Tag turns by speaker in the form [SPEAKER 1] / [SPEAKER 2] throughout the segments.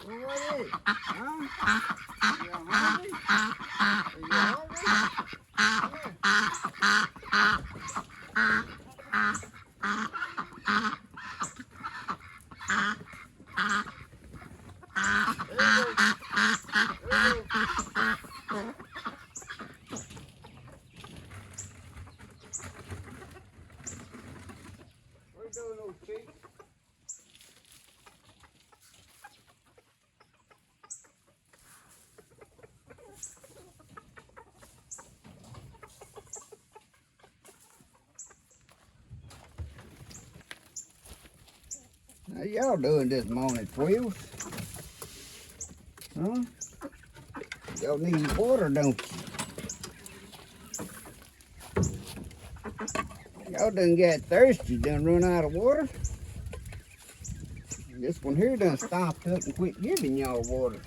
[SPEAKER 1] What is it? Huh? You hungry? Are you hungry? What are you doing, old chief? How y'all doing this morning, Quails? Huh? Y'all need water, don't you? Y'all done got thirsty, done run out of water. This one here done stopped up and quit giving y'all water.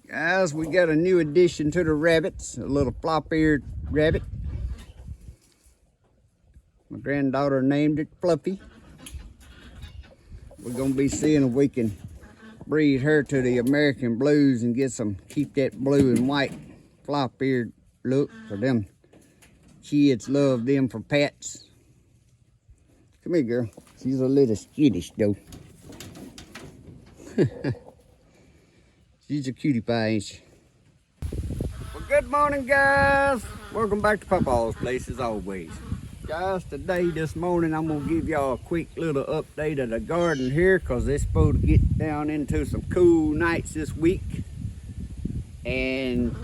[SPEAKER 1] Guys, we got a new addition to the rabbits, a little flop-eared rabbit. My granddaughter named it Fluffy. We're gonna be seeing if we can breed her to the American Blues and keep that blue and white flop-eared look for them. Kids love them for pets. Come here, girl. She's a little skittish though. She's a cutie pie, ain't she? Well, good morning, guys. Welcome back to Papaw's place as always. Guys, this morning, I'm going to give y'all a quick little update of the garden here because it's supposed to get down into some cool nights this week. And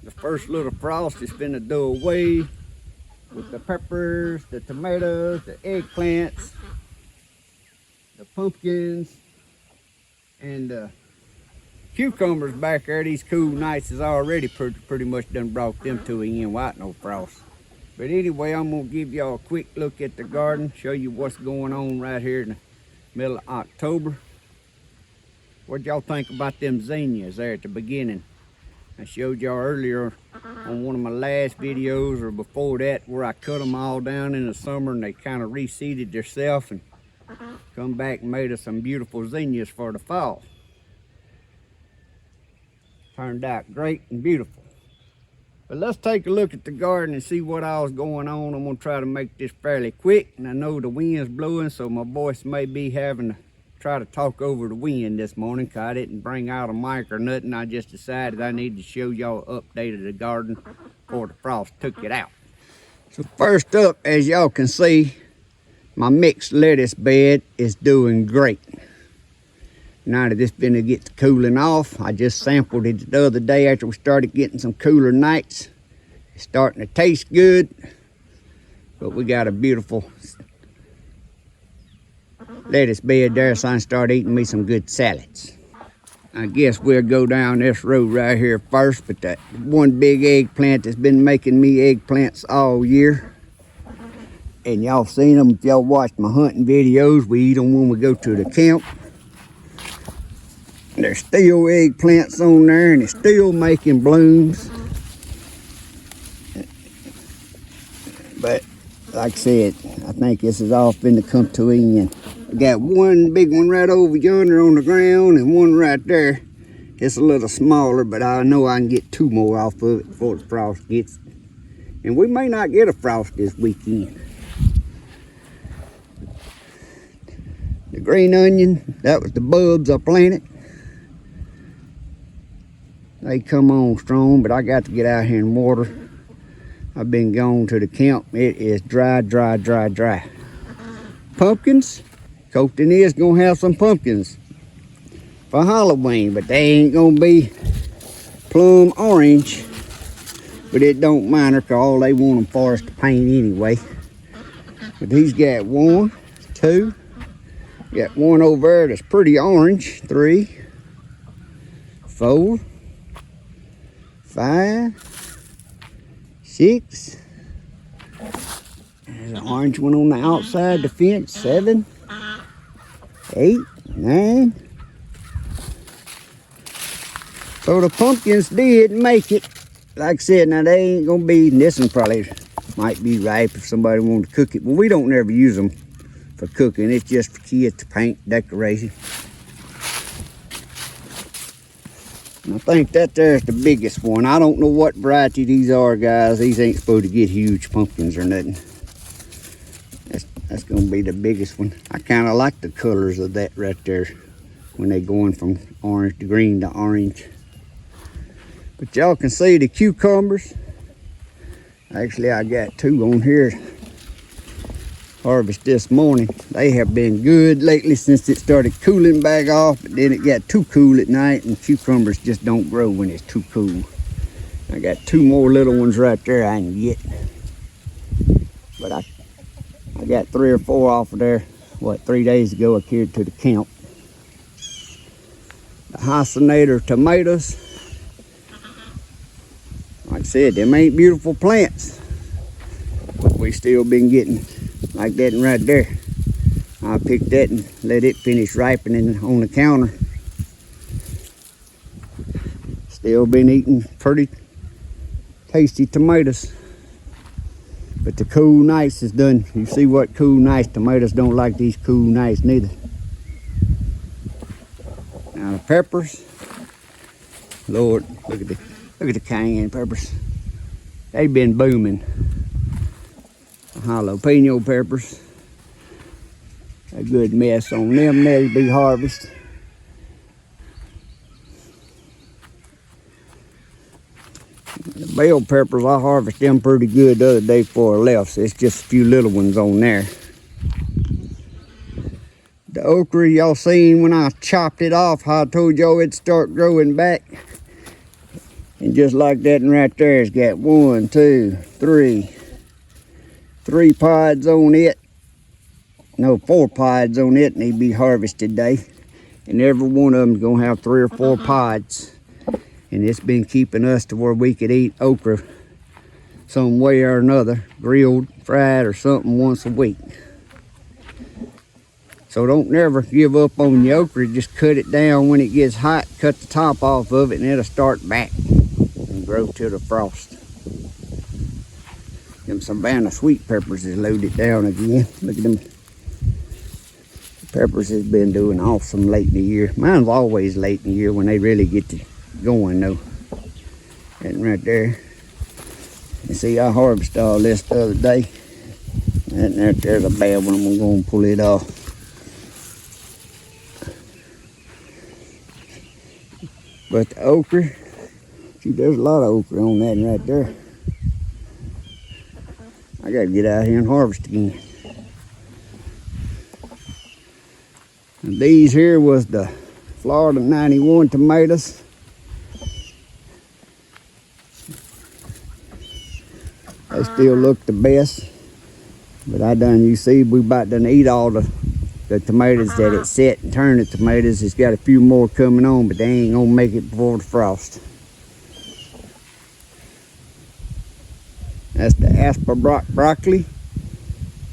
[SPEAKER 1] the first little frost is finna do away with the peppers, the tomatoes, the eggplants, the pumpkins, and the cucumbers back there. These cool nights has already pretty much done brought them to an end without no frost. But anyway, I'm gonna give y'all a quick look at the garden, show you what's going on right here in the middle of October. What y'all think about them zinnias there at the beginning? I showed y'all earlier on one of my last videos or before that where I cut them all down in the summer and they kind of reseeded themselves and come back and made us some beautiful zinnias for the fall. Turned out great and beautiful. But let's take a look at the garden and see what all's going on. I'm gonna try to make this fairly quick, and I know the wind's blowing, so my voice may be having to try to talk over the wind this morning because I didn't bring out a mic or nothing. I just decided I need to show y'all an update of the garden before the frost took it out. So first up, as y'all can see, my mixed lettuce bed is doing great. Now that it's been to get cooling off, I just sampled it the other day after we started getting some cooler nights. It's starting to taste good, but we got a beautiful lettuce bed there, so I can start eating me some good salads. I guess we'll go down this road right here first, but that one big eggplant that's been making me eggplants all year. And y'all seen them if y'all watched my hunting videos. We eat them when we go to the camp. There's still eggplants on there and it's still making blooms. But like I said, I think this is all finna come to an end. I got one big one right over yonder on the ground and one right there. It's a little smaller, but I know I can get two more off of it before the frost gets. And we may not get a frost this weekend. The green onion, that was the bulbs I planted. They come on strong, but I got to get out here and water. I've been gone to the camp. It is dry, dry, dry, dry. Pumpkins, Colton is gonna have some pumpkins for Halloween, but they ain't gonna be plum orange. But it don't matter, cause all they want them for is to paint anyway. But he's got one, two, got one over there that's pretty orange, 3, 4, 5, 6. There's an orange one on the outside the fence. 7, 8, 9. So the pumpkins did make it. Like I said, now they ain't gonna be, this one probably might be ripe if somebody wanted to cook it, but we don't never use them for cooking. It's just for kids to paint, decoration. And I think that there's the biggest one. I don't know what variety these are, guys. These ain't supposed to get huge pumpkins or nothing. That's gonna be the biggest one. I kind of like the colors of that right there when they going from orange to green to orange. But y'all can see the cucumbers. Actually, I got 2 on here. Harvest this morning. They have been good lately since it started cooling back off, but then it got too cool at night and cucumbers just don't grow when it's too cool. I got 2 more little ones right there I can get. But I got 3 or 4 off of there, 3 days ago I carried to the camp. The Hydrostatic tomatoes. Like I said, them ain't beautiful plants, but we still been getting like that one right there. I picked that and let it finish ripening on the counter. Still been eating pretty tasty tomatoes. But the cool nights is done. You see what cool nights, tomatoes don't like these cool nights neither. Now the peppers, Lord, look at the cayenne peppers. They've been booming. The jalapeno peppers, a good mess on them. They'll be harvested. The bell peppers, I harvested them pretty good the other day before I left. So it's just a few little ones on there. The okra y'all seen when I chopped it off, how I told y'all it'd start growing back. And just like that one right there, it's got 1, 2, 3 pods on it. No, 4 pods on it, and they'd be harvested today. And every one of them's gonna have 3 or 4 pods. And it's been keeping us to where we could eat okra some way or another, grilled, fried, or something once a week. So don't never give up on your okra. Just cut it down when it gets hot, cut the top off of it, and it'll start back and grow to the frost. Them Savannah sweet peppers is loaded down again. Look at them. The peppers has been doing awesome late in the year. Mine's always late in the year when they really get to going though. And right there. You see, I harvested all this the other day. And there's a bad one. I'm going to pull it off. But the okra, see, there's a lot of okra on that right there. I got to get out here and harvest again. And these here was the Florida 91 tomatoes. They still look the best. But you see, we about done eat all the tomatoes that it set and turned the tomatoes. It's got a few more coming on, but they ain't gonna make it before the frost. That's the Asper broccoli.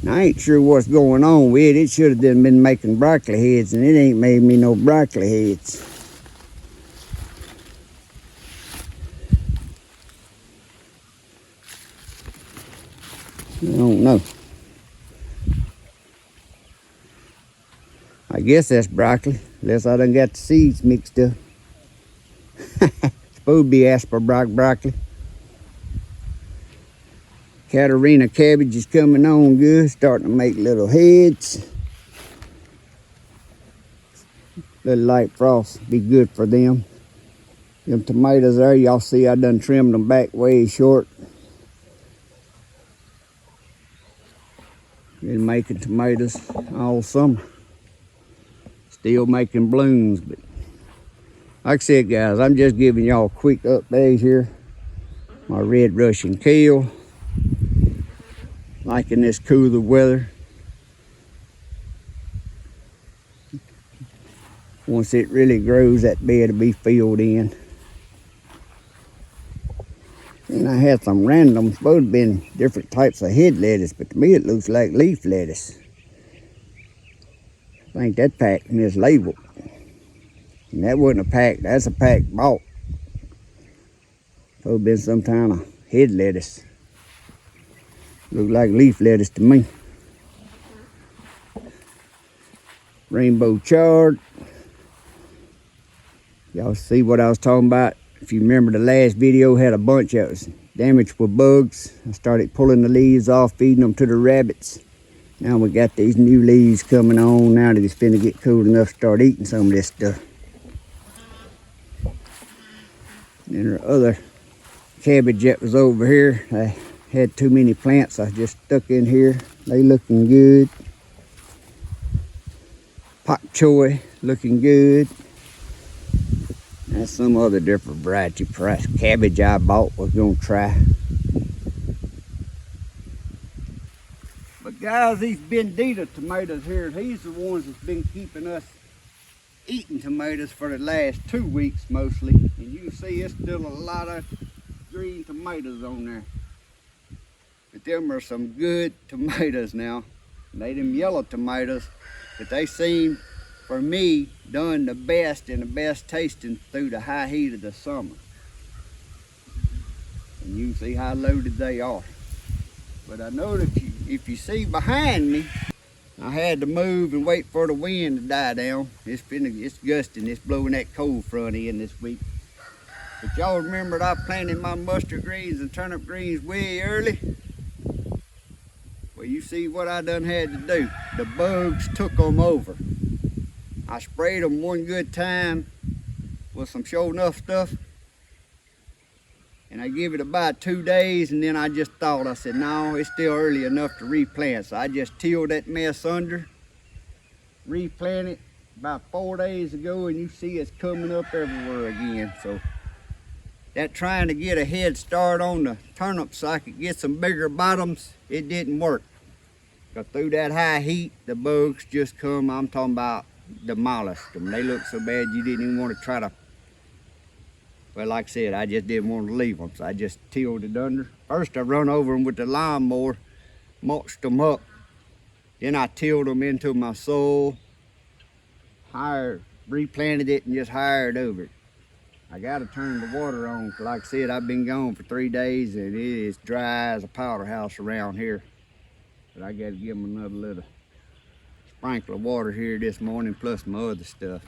[SPEAKER 1] Now, I ain't sure what's going on with it. It should have been making broccoli heads, and it ain't made me no broccoli heads. I don't know. I guess that's broccoli, unless I done got the seeds mixed up. Supposed to be Asper broccoli. Catarina cabbage is coming on good, starting to make little heads. Little light frost be good for them. Them tomatoes there, y'all see I done trimmed them back way short. Been making tomatoes all summer. Still making blooms, but like I said, guys, I'm just giving y'all a quick update here. My red Russian kale. Liking this cooler weather. Once it really grows, that bed will be filled in. And I had some random, supposed to have been different types of head lettuce, but to me it looks like leaf lettuce. I think that pack mislabeled. And that wasn't a pack, that's a pack bought. Supposed to have been some kind of head lettuce. Looked like leaf lettuce to me. Rainbow chard. Y'all see what I was talking about? If you remember, the last video had a bunch that was damaged with bugs. I started pulling the leaves off, feeding them to the rabbits. Now we got these new leaves coming on. Now that it's finna get cool enough to start eating some of this stuff. And there are other cabbage that was over here. I had too many plants I just stuck in here. They looking good. Pak choy looking good. That's some other different variety cabbage I bought was gonna try. But guys, these Bendita tomatoes here, these are the ones that's been keeping us eating tomatoes for the last 2 weeks mostly. And you can see it's still a lot of green tomatoes on there. But them are some good tomatoes now. And they them yellow tomatoes, but they seem, for me, done the best and the best tasting through the high heat of the summer. And you can see how loaded they are. But I know that if you see behind me, I had to move and wait for the wind to die down. It's gusting, it's blowing that cold front in this week. But y'all remember that I planted my mustard greens and turnip greens way early? Well, you see what I done had to do. The bugs took them over. I sprayed them one good time with some sure enough stuff. And I give it about 2 days, and then I just thought, I said, no, it's still early enough to replant. So I just tilled that mess under, replanted about 4 days ago, and you see it's coming up everywhere again. So that trying to get a head start on the turnips so I could get some bigger bottoms, it didn't work. Because through that high heat, the bugs just come, I'm talking about demolished them. They look so bad you didn't even want to try to. Well, like I said, I just didn't want to leave them, so I just tilled it under. First, I run over them with the lawnmower, mulched them up. Then I tilled them into my soil, replanted it, and just hired over it. I got to turn the water on, because like I said, I've been gone for 3 days, and it is dry as a powder house around here. But I got to give them another little sprinkle of water here this morning, plus my other stuff.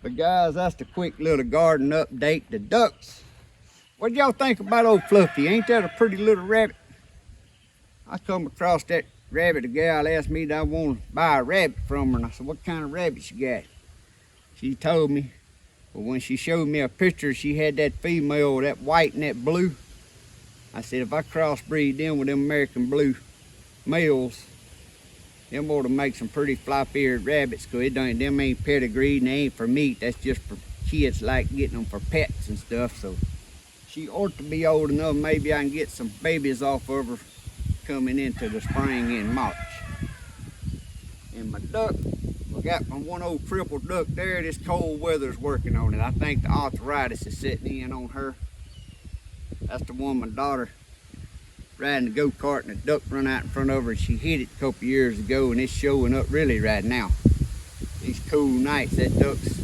[SPEAKER 1] But guys, that's the quick little garden update. The ducks. What y'all think about old Fluffy? Ain't that a pretty little rabbit? I come across that rabbit. A gal asked me that I want to buy a rabbit from her. And I said, what kind of rabbit you got? She told me. But when she showed me a picture, she had that female, that white and that blue. I said, if I crossbreed them with them American blue males, them ought to make some pretty flop-eared rabbits, because them ain't pedigreed and they ain't for meat. That's just for kids like getting them for pets and stuff. So she ought to be old enough. Maybe I can get some babies off of her coming into the spring in March. And my duck, I got my one old crippled duck there. This cold weather's working on it. I think the arthritis is setting in on her. That's the one my daughter riding the go-kart, and a duck run out in front of her, and she hit it a couple years ago, and it's showing up really right now. These cool nights, that duck's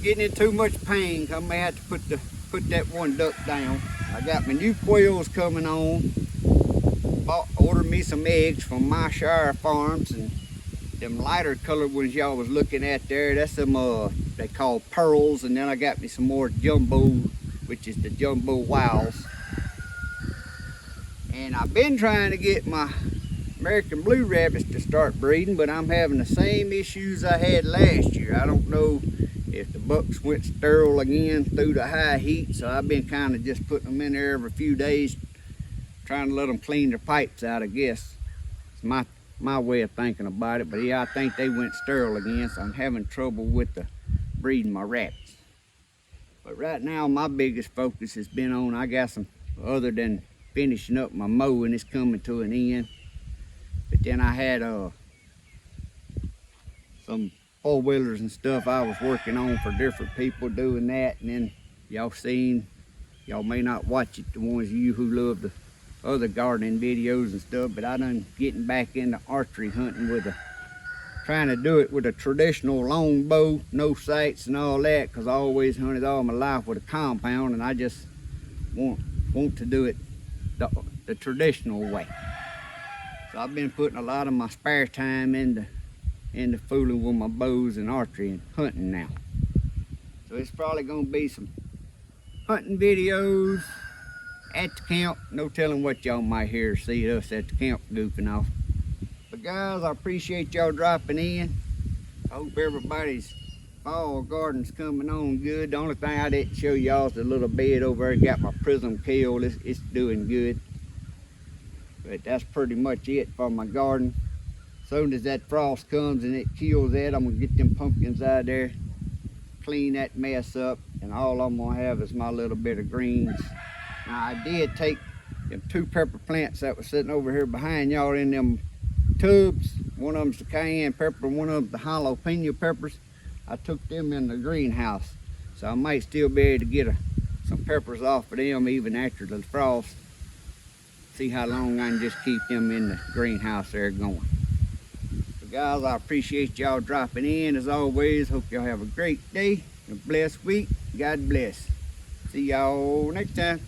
[SPEAKER 1] getting in too much pain. I may have to put that one duck down. I got my new quails coming on. Ordered me some eggs from My Shire Farms, and them lighter colored ones y'all was looking at there, that's some they call pearls. And then I got me some more jumbo, which is the jumbo wows. And I've been trying to get my American blue rabbits to start breeding, but I'm having the same issues I had last year. I don't know if the bucks went sterile again through the high heat, so I've been kind of just putting them in there every few days, trying to let them clean their pipes out, I guess. It's my way of thinking about it, but yeah, I think they went sterile again, so I'm having trouble with the breeding my rabbits. But right now, my biggest focus has been on, I got some, other than finishing up my mowing, it's coming to an end. But then I had some four-wheelers and stuff I was working on for different people doing that. And then y'all seen Y'all may not watch it, the ones of you who love the other gardening videos and stuff, but I done getting back into archery hunting trying to do it with a traditional long bow, no sights and all that, because I always hunted all my life with a compound, and I just want to do it the traditional way. So I've been putting a lot of my spare time into fooling with my bows and archery and hunting now. So it's probably gonna be some hunting videos at the camp. No telling what y'all might hear or see us at the camp goofing off. But guys, I appreciate y'all dropping in. I hope everybody's fall garden's coming on good. The only thing I didn't show y'all is the little bed over there. Got my prism kale. It's doing good. But that's pretty much it for my garden. As soon as that frost comes and it kills that, I'm gonna get them pumpkins out of there, clean that mess up, and all I'm gonna have is my little bit of greens. Now I did take them 2 pepper plants that were sitting over here behind y'all in them tubs. One of them's the cayenne pepper, one of them's the jalapeno peppers. I took them in the greenhouse, so I might still be able to get some peppers off of them even after the frost. See how long I can just keep them in the greenhouse there going. So guys, I appreciate y'all dropping in as always. Hope y'all have a great day, a blessed week. God bless. See y'all next time.